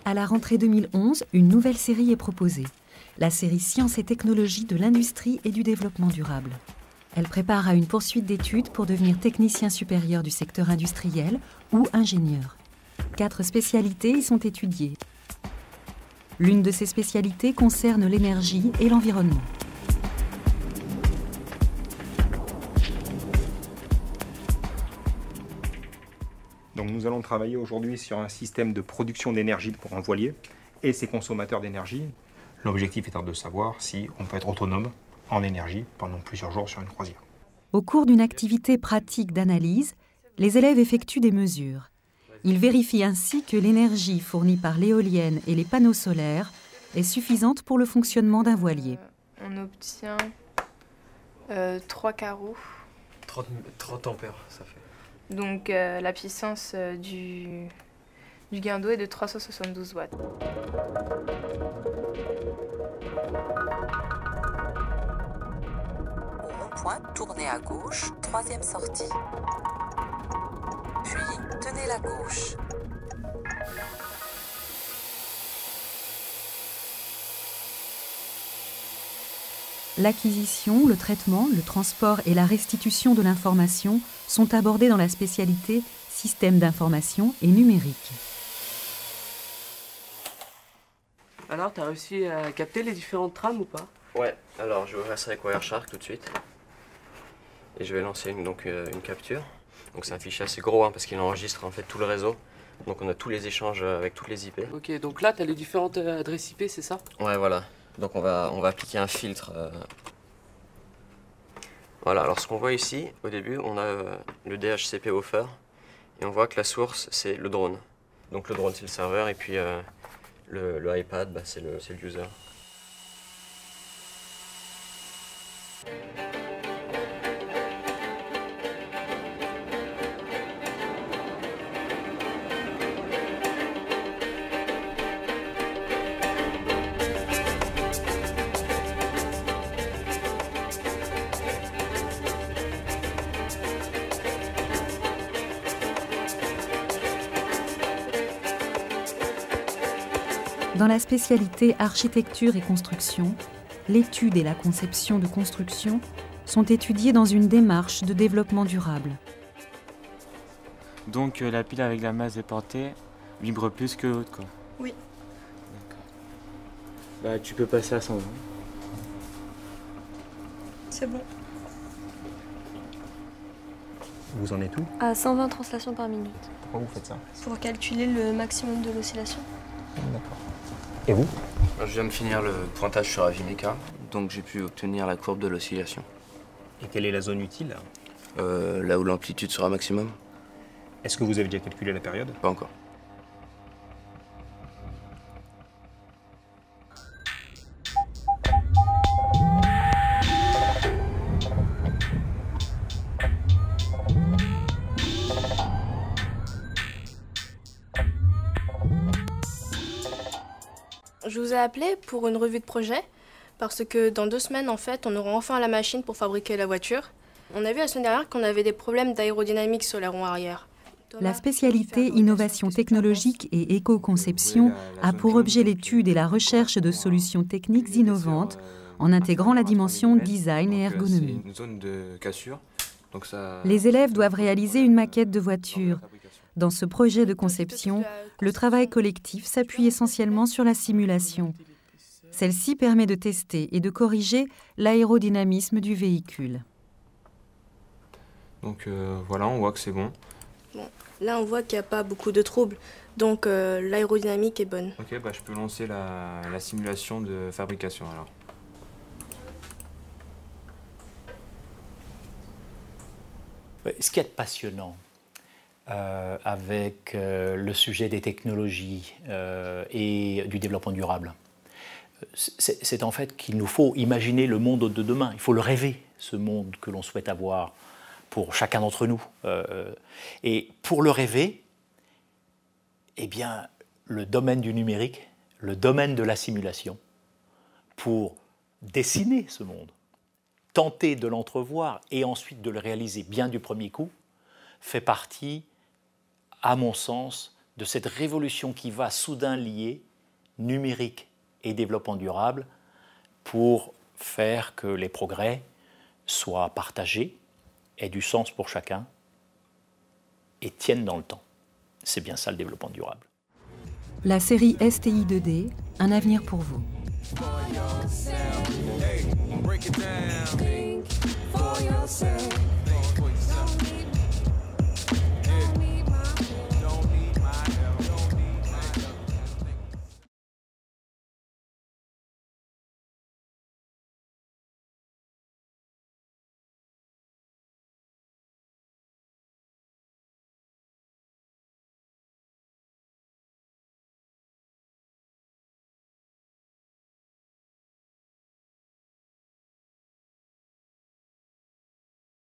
À la rentrée 2011, une nouvelle série est proposée, la série Sciences et technologies de l'industrie et du développement durable. Elle prépare à une poursuite d'études pour devenir technicien supérieur du secteur industriel ou ingénieur. 4 spécialités y sont étudiées. L'une de ces spécialités concerne l'énergie et l'environnement. Donc nous allons travailler aujourd'hui sur un système de production d'énergie pour un voilier et ses consommateurs d'énergie. L'objectif étant de savoir si on peut être autonome en énergie pendant plusieurs jours sur une croisière. Au cours d'une activité pratique d'analyse, les élèves effectuent des mesures. Ils vérifient ainsi que l'énergie fournie par l'éolienne et les panneaux solaires est suffisante pour le fonctionnement d'un voilier. On obtient 3 carreaux. 30 ampères, ça fait. Donc la puissance du gain d'eau est de 372 watts. Au rond-point, tournez à gauche, 3e sortie. Puis, tenez la gauche. L'acquisition, le traitement, le transport et la restitution de l'information sont abordés dans la spécialité Système d'information et numérique. Alors, t'as réussi à capter les différentes trames ou pas? Ouais, alors je vais ouvrir ça avec Wireshark tout de suite. Et je vais lancer une capture. Donc c'est un fichier assez gros parce qu'il enregistre en fait tout le réseau. Donc on a tous les échanges avec toutes les IP. Ok, donc là, t'as les différentes adresses IP, c'est ça? Ouais, voilà. Donc on va appliquer un filtre. Voilà, alors ce qu'on voit ici, au début, on a le DHCP offer. Et on voit que la source, c'est le drone. Donc le drone, c'est le serveur, et puis le iPad, c'est le user. Dans la spécialité architecture et construction, l'étude et la conception de construction sont étudiées dans une démarche de développement durable. Donc la pile avec la masse déportée vibre plus que l'autre, quoi. Oui. D'accord. Bah tu peux passer à 120. C'est bon. Vous en êtes où? À 120 translations par minute. Pourquoi vous faites ça? Pour calculer le maximum de l'oscillation. D'accord. Et vous? Je viens de finir le pointage sur Avimeka, donc j'ai pu obtenir la courbe de l'oscillation. Et quelle est la zone utile? Là où l'amplitude sera maximum? Est-ce que vous avez déjà calculé la période? Pas encore. Je vous ai appelé pour une revue de projet parce que dans 2 semaines, en fait, on aura enfin la machine pour fabriquer la voiture. On a vu la semaine dernière qu'on avait des problèmes d'aérodynamique sur les ronds arrière. La spécialité innovation technologique et éco-conception a pour objet l'étude et la recherche de solutions techniques innovantes en intégrant la dimension design et ergonomie. C'est une zone de cassure. Donc ça... Les élèves doivent réaliser une maquette de voiture. Dans ce projet de conception, le travail collectif s'appuie essentiellement sur la simulation. Celle-ci permet de tester et de corriger l'aérodynamisme du véhicule. Donc voilà, on voit que c'est bon. Bon, là, on voit qu'il n'y a pas beaucoup de troubles, donc l'aérodynamique est bonne. Ok, bah, je peux lancer la simulation de fabrication alors. Ce qui est passionnant avec le sujet des technologies et du développement durable, c'est en fait qu'il nous faut imaginer le monde de demain. Il faut le rêver, ce monde que l'on souhaite avoir pour chacun d'entre nous. Et pour le rêver, eh bien, le domaine du numérique, le domaine de la simulation, pour dessiner ce monde, tenter de l'entrevoir et ensuite de le réaliser bien du premier coup, fait partie, à mon sens, de cette révolution qui va soudain lier numérique et développement durable pour faire que les progrès soient partagés, aient du sens pour chacun et tiennent dans le temps. C'est bien ça le développement durable. La série STI 2D, un avenir pour vous. Break it down.